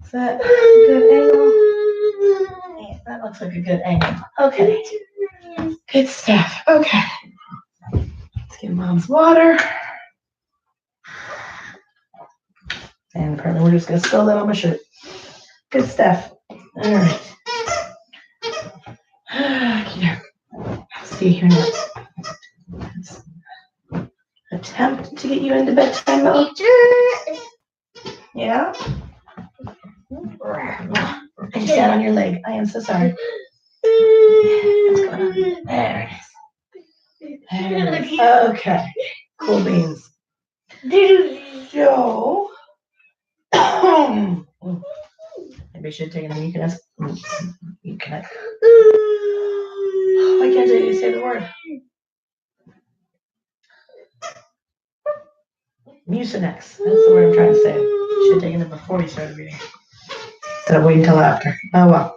Is that a good angle? Yeah, that looks like a good angle. Okay. Good stuff. Okay. Let's get Mom's water. And apparently we're just going to spill that on my shirt. Good stuff. All right. Here. See here now. Let's attempt to get you into bedtime mode. Yeah? I sat on your leg. I am so sorry. What's going on? There it is. Okay. Cool beans. So, maybe I should have taken a mucus. Why can't I say the word? Mucinex. That's the word I'm trying to say. Should have taken it before we started reading. Instead of waiting until after. Oh well.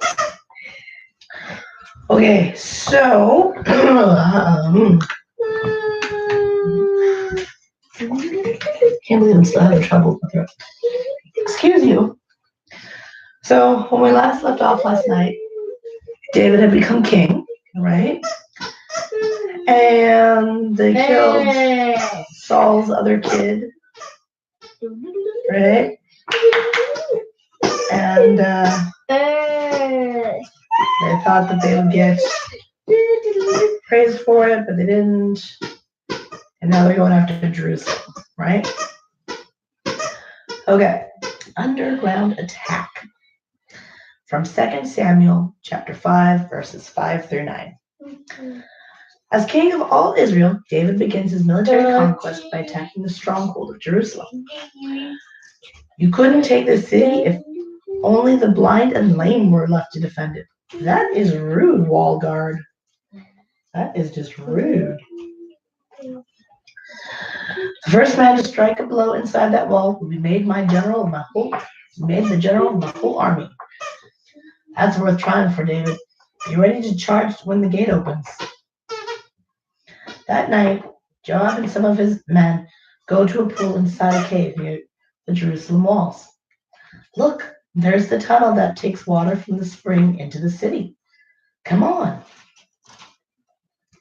Okay, so can't believe I'm still having trouble with it. Excuse you. So when we last left off last night, David had become king, right? And they killed Saul's other kid, right? And they thought that they would get praise for it, but they didn't. And now they're going after Jerusalem, right? Okay, underground attack. From 2 Samuel chapter 5, verses 5 through 9. As king of all Israel, David begins his military conquest by attacking the stronghold of Jerusalem. You couldn't take the city if only the blind and lame were left to defend it. That is rude, wall guard. That is just rude. The first man to strike a blow inside that wall will be made the general of my whole army. That's worth trying for, David. Be ready to charge when the gate opens. That night, Joab and some of his men go to a pool inside a cave near the Jerusalem walls. Look, there's the tunnel that takes water from the spring into the city. Come on.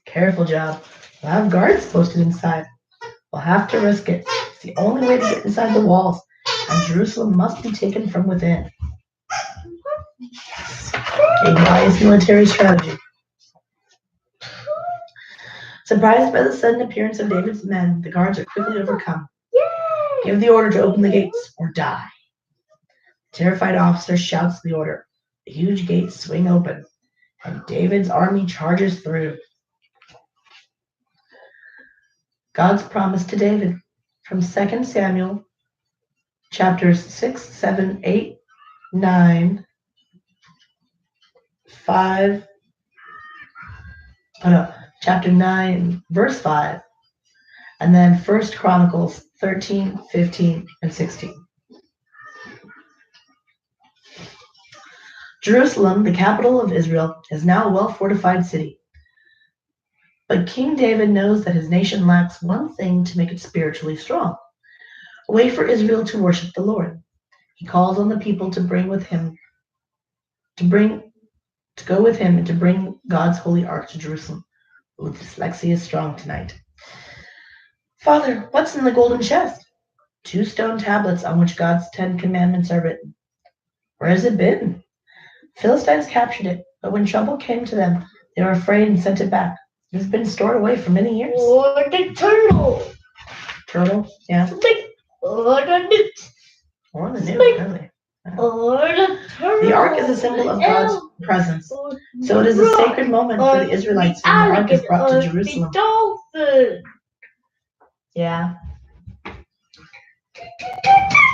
Careful, Joab. We'll have guards posted inside. We'll have to risk it. It's the only way to get inside the walls, and Jerusalem must be taken from within. A wise military strategy. Surprised by the sudden appearance of David's men, the guards are quickly overcome. Give the order to open the gates or die. The terrified officer shouts the order. The huge gates swing open, and David's army charges through. God's promise to David from 2 Samuel chapters 6, 7, 8, 9, 5, chapter 9, verse 5, and then 1 Chronicles 13, 15, and 16. Jerusalem, the capital of Israel, is now a well-fortified city. But King David knows that his nation lacks one thing to make it spiritually strong, a way for Israel to worship the Lord. He calls on the people to go with him and to bring God's holy ark to Jerusalem. Ooh, dyslexia is strong tonight. Father, what's in the golden chest? 2 stone tablets on which God's 10 commandments are written. Where has it been? Philistines captured it, but when trouble came to them, they were afraid and sent it back. It has been stored away for many years. Or the turtle. Turtle? Yeah. Or the newt. Or the newt, really. Or the turtle. The ark is a symbol of God's presence. So it is a sacred moment for the Israelites when the ark is brought to Jerusalem. The dolphin. Yeah.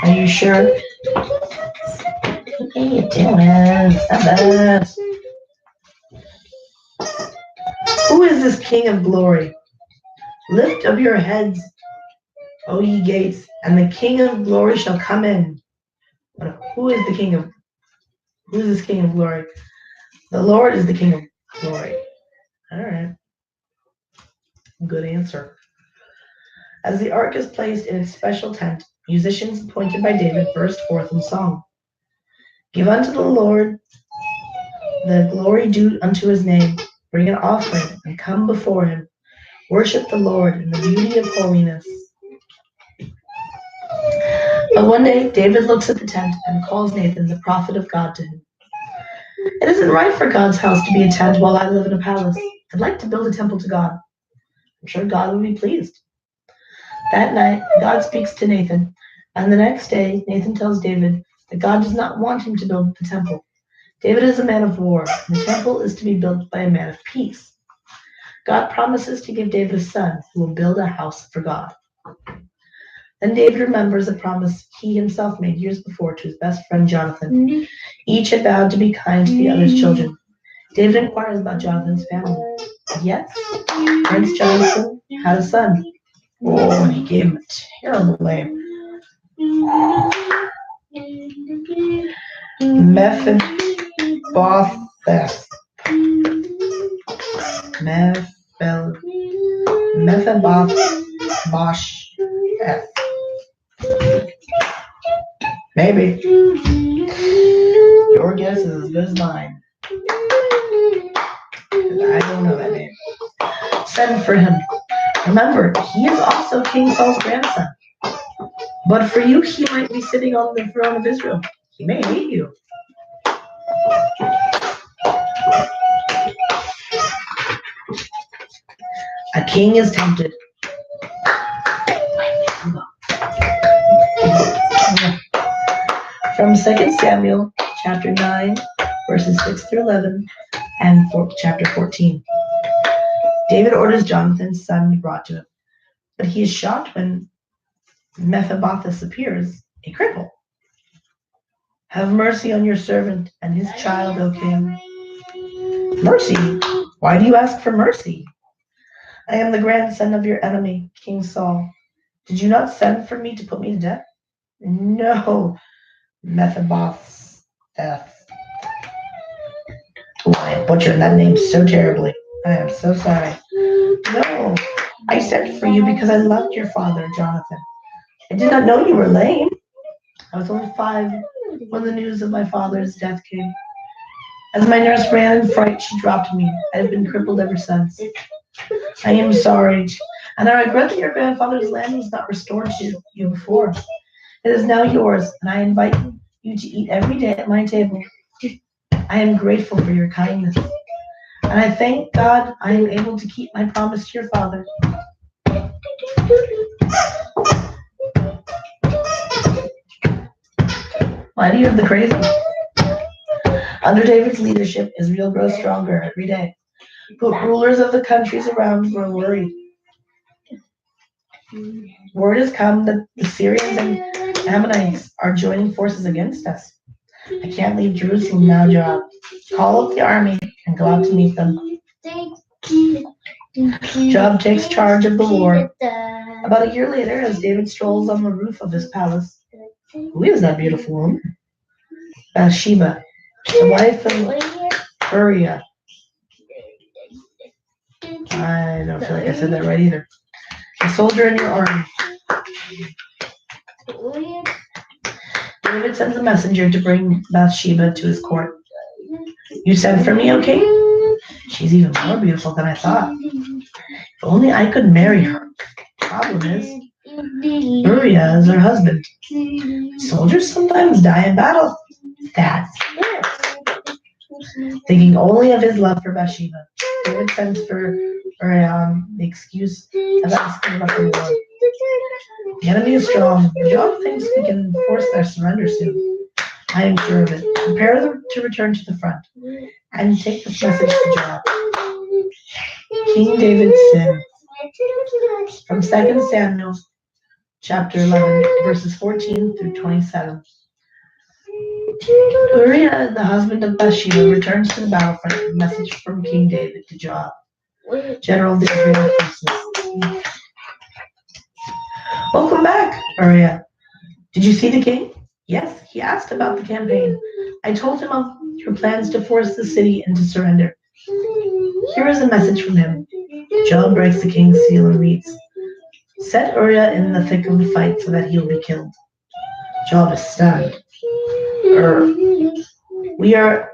Are you sure? What are you doing? Stop that. Who is this King of glory? Lift up your heads, O ye gates, and the King of glory shall come in. Who is this King of glory? The Lord is the King of glory. All right. Good answer. As the ark is placed in its special tent, musicians appointed by David burst forth in song. Give unto the Lord the glory due unto his name. Bring an offering and come before him. Worship the Lord in the beauty of holiness. But one day, David looks at the tent and calls Nathan, the prophet of God, to him. It isn't right for God's house to be a tent while I live in a palace. I'd like to build a temple to God. I'm sure God will be pleased. That night, God speaks to Nathan, and the next day, Nathan tells David that God does not want him to build the temple. David is a man of war, and the temple is to be built by a man of peace. God promises to give David a son who will build a house for God. Then David remembers a promise he himself made years before to his best friend Jonathan. Each had vowed to be kind to the other's children. David inquires about Jonathan's family. Yes, Prince Jonathan had a son. Oh, and he gave him a terrible name. Mephibosheth. Mephibosheth. Maybe. Your guess is as good as mine. I don't know that name. Send for him. Remember, he is also King Saul's grandson. But for you, he might be sitting on the throne of Israel. He may hate you. A king is tempted. From 2 Samuel chapter 9, verses 6 through 11, and chapter 14. David orders Jonathan's son brought to him, but he is shocked when Mephibosheth appears, a cripple. Have mercy on your servant and his child, O king. Mercy? Why do you ask for mercy? I am the grandson of your enemy, King Saul. Did you not send for me to put me to death? No, Mephibosheth. Oh, I butchered that name so terribly. I am so sorry. No, I sent for you because I loved your father, Jonathan. I did not know you were lame. I was only 5 when the news of my father's death came. As my nurse ran in fright, she dropped me. I have been crippled ever since. I am sorry, and I regret that your grandfather's land was not restored to you before. It is now yours, and I invite you to eat every day at my table. I am grateful for your kindness, and I thank God I am able to keep my promise to your father. Why do you have the crazy? Under David's leadership, Israel grows stronger every day. But rulers of the countries around were worried. Word has come that the Syrians and Ammonites are joining forces against us. I can't leave Jerusalem now, Joab. Call up the army and go out to meet them. Joab takes charge of the war. About a year later, as David strolls on the roof of his palace, who is that beautiful woman? Bathsheba, the wife of Uriah. I don't feel like I said that right either. A soldier in your army. David sends a messenger to bring Bathsheba to his court. You sent for me, O king? She's even more beautiful than I thought. If only I could marry her. Problem is, Uriah is her husband. Soldiers sometimes die in battle. That's it. Thinking only of his love for Bathsheba, David sends for Uriah on the excuse of asking about the war. The enemy is strong. Joab thinks we can force their surrender soon. I am sure of it. Prepare them to return to the front and take this message to Joab. King David's sin. From 2 Samuel chapter 11, verses 14 through 27. Uriah, the husband of Bathsheba, returns to the battlefront with a message from King David to Joab, general of the Israeli forces. Welcome back, Uriah. Did you see the king? Yes, he asked about the campaign. I told him of your plans to force the city into surrender. Here is a message from him. Joab breaks the king's seal and reads, set Uriah in the thick of the fight so that he will be killed. Joab is stunned. We are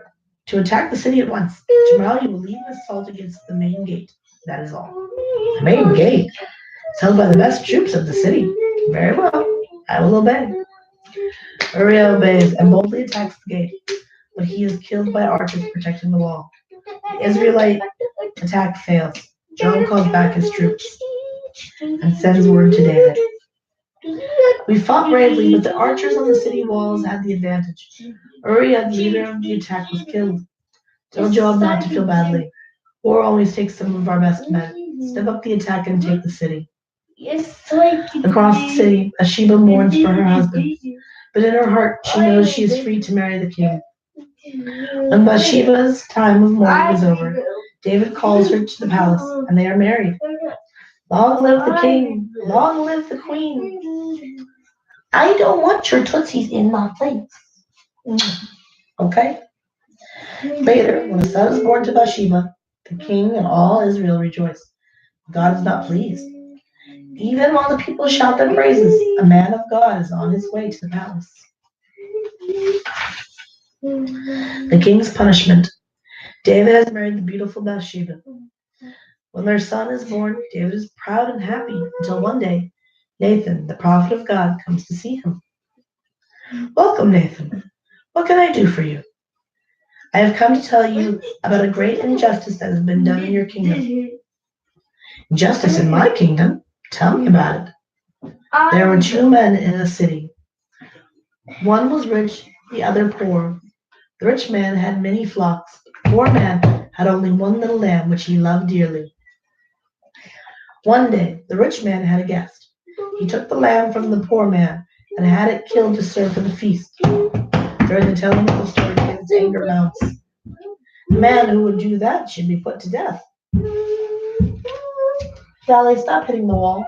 to attack the city at once. Tomorrow you will lead an assault against the main gate. That is all. The main gate is held by the best troops of the city. Very well. I will obey. Uriah obeys and boldly attacks the gate, but he is killed by archers protecting the wall. The Israelite attack fails. Joab calls back his troops and sends word to David. We fought bravely, but the archers on the city walls had the advantage. Uriah, the leader of the attack, was killed. Tell Joab not to feel badly. War always takes some of our best men. Step up the attack and take the city. Across the city, Bathsheba mourns for her husband, but in her heart she knows she is free to marry the king. When Bathsheba's time of mourning is over, David calls her to the palace, and they are married. Long live the king! Long live the queen! I don't want your tootsies in my face. Okay? Later, when a son is born to Bathsheba, the king and all Israel rejoice. God is not pleased. Even while the people shout their praises, a man of God is on his way to the palace. The king's punishment. David has married the beautiful Bathsheba. When their son is born, David is proud and happy until one day, Nathan, the prophet of God, comes to see him. Welcome, Nathan. What can I do for you? I have come to tell you about a great injustice that has been done in your kingdom. Injustice in my kingdom? Tell me about it. There were two men in a city. One was rich, the other poor. The rich man had many flocks. The poor man had only one little lamb, which he loved dearly. One day, the rich man had a guest. He took the lamb from the poor man and had it killed to serve for the feast. During the telling of the story, David's anger mounts. The man who would do that should be put to death. Sally, stop hitting the wall.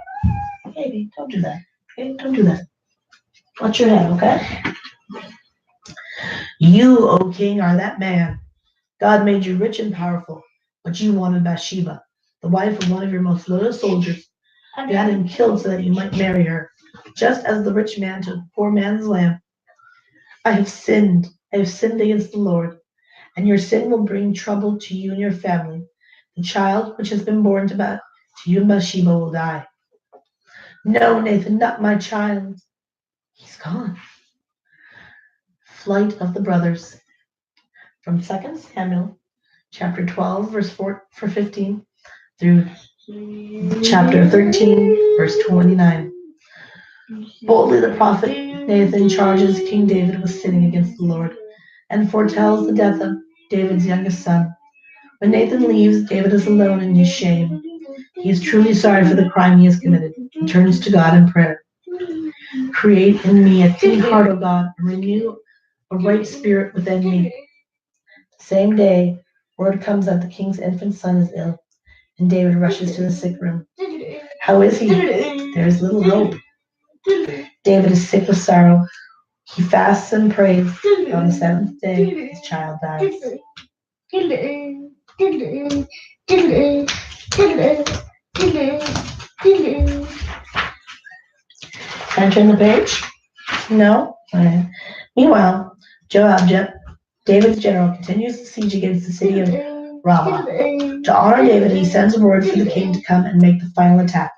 Baby, don't do that. Okay? Don't do that. Watch your head, okay? You, O king, are that man. God made you rich and powerful, but you wanted Bathsheba, the wife of one of your most loyal soldiers. You had him killed so that you might marry her, just as the rich man took the poor man's lamb. I have sinned. I have sinned against the Lord, and your sin will bring trouble to you and your family. The child which has been born to you and Bathsheba will die. No, Nathan, not my child. He's gone. Flight of the brothers. From 2 Samuel, chapter 12, verse 15, through chapter 13, verse 29. Boldly the prophet Nathan charges King David with sinning against the Lord and foretells the death of David's youngest son. When Nathan leaves, David is alone in his shame. He is truly sorry for the crime he has committed and turns to God in prayer. Create in me a clean heart, O God, and renew a right spirit within me. The same day, word comes that the king's infant son is ill, and David rushes to the sick room. How is he? There is little hope. David is sick with sorrow. He fasts and prays. On the seventh day, his child dies. Can I turn the page? No? Right. Meanwhile, Joab, David's general, continues the siege against the city of Rabbah. To honor David, he sends word for the king to come and make the final attack.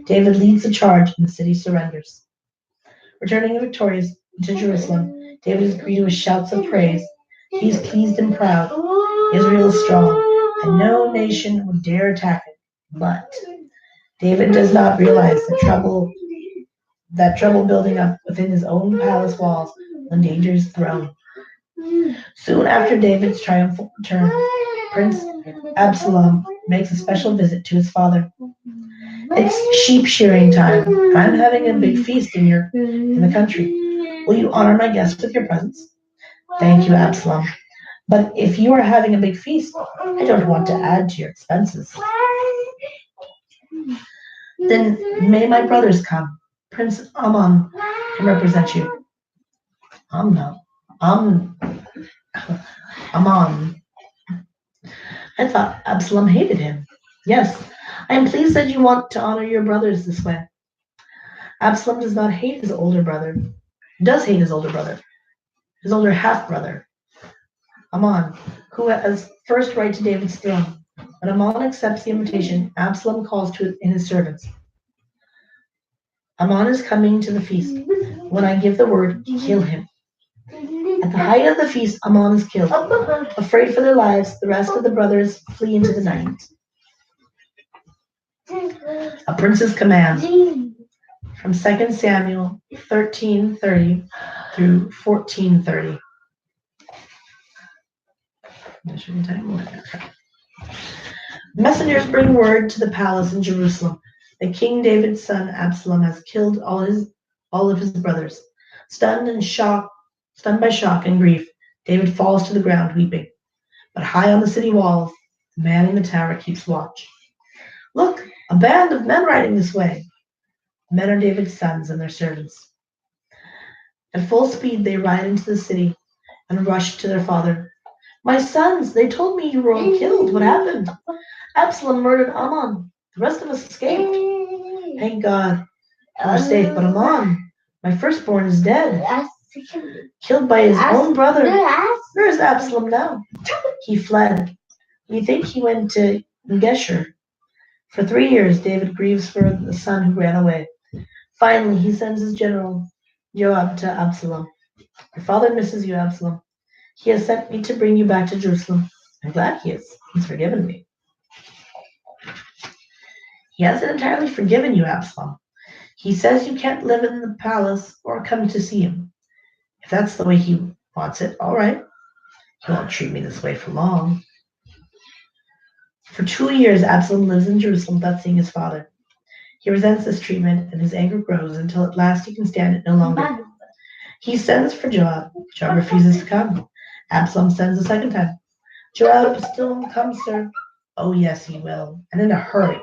David leads the charge and the city surrenders. Returning victorious to Jerusalem, David is greeted with shouts of praise. He is pleased and proud. Israel is strong, and no nation would dare attack it. But David does not realize the trouble building up within his own palace walls when danger is thrown. Soon after David's triumphant return, Prince Absalom makes a special visit to his father. It's sheep shearing time. I'm having a big feast in the country. Will you honor my guests with your presence? Thank you, Absalom. But if you are having a big feast, I don't want to add to your expenses. Then may my brothers come. Prince Amnon can represent you. Amnon. I thought Absalom hated him. Yes, I am pleased that you want to honor your brothers this way. Absalom does not hate his older brother. Does hate his older brother. his older half-brother, Amnon, who has first right to David's throne. When Amnon accepts the invitation, Absalom calls in his servants. Amnon is coming to the feast. When I give the word, kill him. At the height of the feast, Amnon is killed. Afraid for their lives, the rest of the brothers flee into the night. A prince's command. From 2 Samuel 13:30 through 14:30. Messengers bring word to the palace in Jerusalem that King David's son Absalom has killed all of his brothers. Stunned by shock and grief, David falls to the ground weeping. But high on the city walls, the man in the tower keeps watch. Look, a band of men riding this way. The men are David's sons and their servants. At full speed, they ride into the city and rush to their father. My sons, they told me you were all killed. What happened? Absalom murdered Amnon. The rest of us escaped. Thank God we're safe, but Amnon, my firstborn, is dead. Killed by his own brother. Where is Absalom now? He fled. We think he went to Geshur. For 3 years, David grieves for the son who ran away. Finally, he sends his general, Joab, to Absalom. Your father misses you, Absalom. He has sent me to bring you back to Jerusalem. I'm glad he is. He's forgiven me. He hasn't entirely forgiven you, Absalom. He says you can't live in the palace or come to see him. If that's the way he wants it, all right. He won't treat me this way for long. For 2 years, Absalom lives in Jerusalem without seeing his father. He resents this treatment, and his anger grows until at last he can stand it no longer. He sends for Joab. Joab refuses to come. Absalom sends a second time. Joab still won't come, sir. Oh, yes, he will, and in a hurry.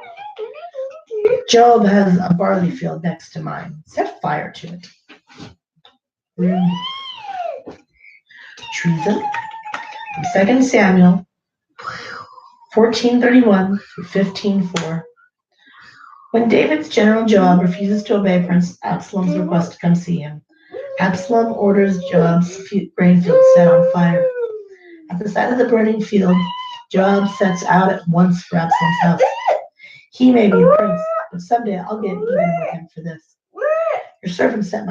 Joab has a barley field next to mine. Set fire to it. Treason. From 2 Samuel 14:31 through 15:4. When David's general Joab refuses to obey Prince Absalom's request to come see him, Absalom orders Joab's grain field set on fire. At the sight of the burning field, Joab sets out at once for Absalom's house. He may be a prince, but someday I'll get even with him for this. Your servant set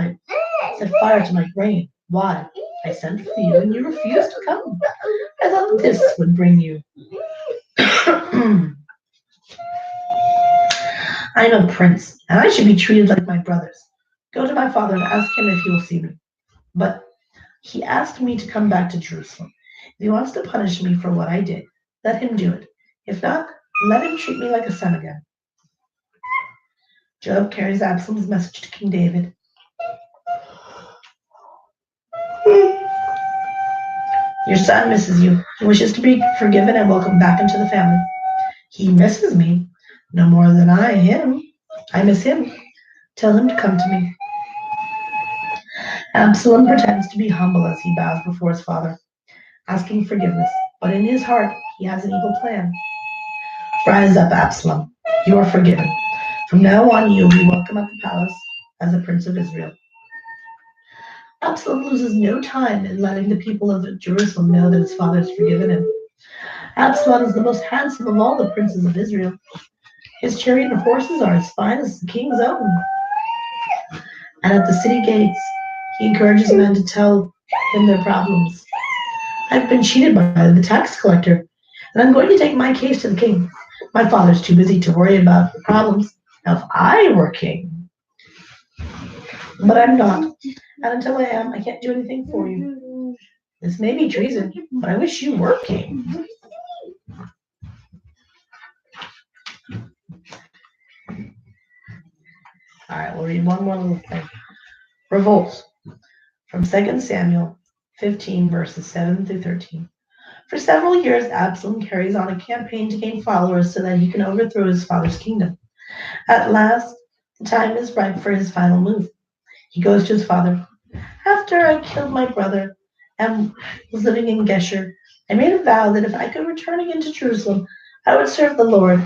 fire to my grain. Why? I sent for you and you refused to come. I thought this would bring you. I'm a prince, and I should be treated like my brothers. Go to my father and ask him if he will see me. But he asked me to come back to Jerusalem. If he wants to punish me for what I did, let him do it. If not, let him treat me like a son again. Joab carries Absalom's message to King David. Your son misses you. He wishes to be forgiven and welcomed back into the family. He misses me no more than I him. I miss him. Tell him to come to me. Absalom pretends to be humble as he bows before his father, asking forgiveness, but in his heart he has an evil plan. Rise up, Absalom. You are forgiven. From now on you will be welcome at the palace as a prince of Israel. Absalom loses no time in letting the people of Jerusalem know that his father has forgiven him. Absalom is the most handsome of all the princes of Israel. His chariot and horses are as fine as the king's own. And at the city gates, he encourages men to tell him their problems. I've been cheated by the tax collector, and I'm going to take my case to the king. My father's too busy to worry about the problems. Now, if I were king, but I'm not, and until I am, I can't do anything for you. This may be treason, but I wish you were king. All right, we'll read one more little thing. Revolt. From 2 Samuel 15, verses 7 through 13. For several years, Absalom carries on a campaign to gain followers so that he can overthrow his father's kingdom. At last, the time is ripe for his final move. He goes to his father. After I killed my brother and was living in Geshur, I made a vow that if I could return again to Jerusalem, I would serve the Lord.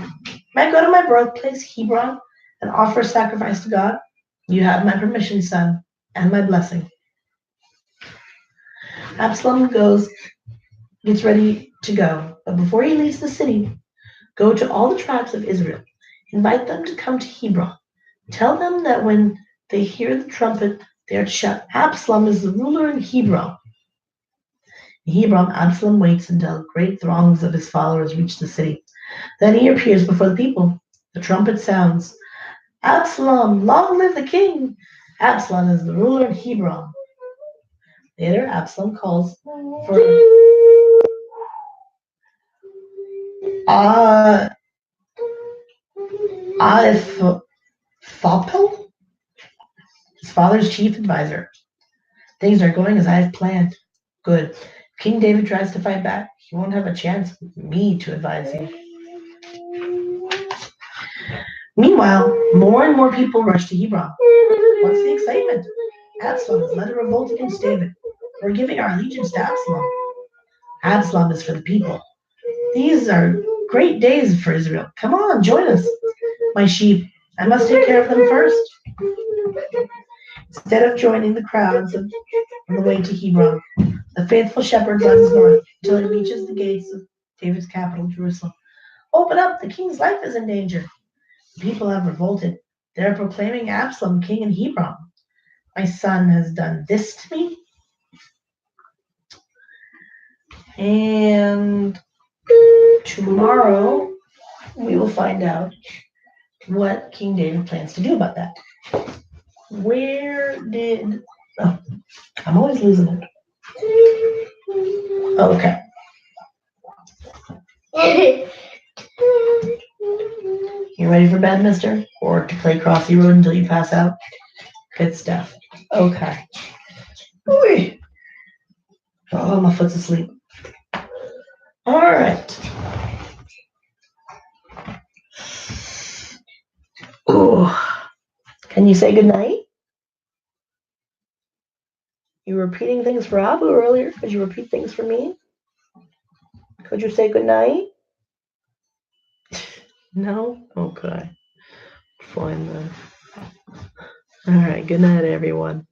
May I go to my birthplace, Hebron, and offer sacrifice to God? You have my permission, son, and my blessing. Absalom gets ready to go, but before he leaves the city, go to all the tribes of Israel. Invite them to come to Hebron. Tell them that when they hear the trumpet, they are to shout, Absalom is the ruler in Hebron. In Hebron, Absalom waits until great throngs of his followers reach the city. Then he appears before the people. The trumpet sounds. Absalom, long live the king! Absalom is the ruler in Hebron. Later, Absalom calls for Ahithophel, his father's chief advisor. Things are going as I have planned. Good. If King David tries to fight back, he won't have a chance with me to advise him. Meanwhile, more and more people rush to Hebron. What's the excitement? Absalom has led a revolt against David. We're giving our allegiance to Absalom. Absalom is for the people. These are great days for Israel. Come on, join us. My sheep, I must take care of them first. Instead of joining the crowds on the way to Hebron, the faithful shepherd runs north until he reaches the gates of David's capital, Jerusalem. Open up, the king's life is in danger. The people have revolted. They are proclaiming Absalom king in Hebron. My son has done this to me. And tomorrow we will find out what King David plans to do about that. I'm always losing it. Okay. You ready for bed, mister? Or to play Crossy Road until you pass out? Good stuff. Okay. Ooh. Oh, my foot's asleep. All right. Oh, can you say goodnight? You were repeating things for Abu earlier. Could you repeat things for me? Could you say goodnight? No? Okay. Fine then. All right. Good night, everyone.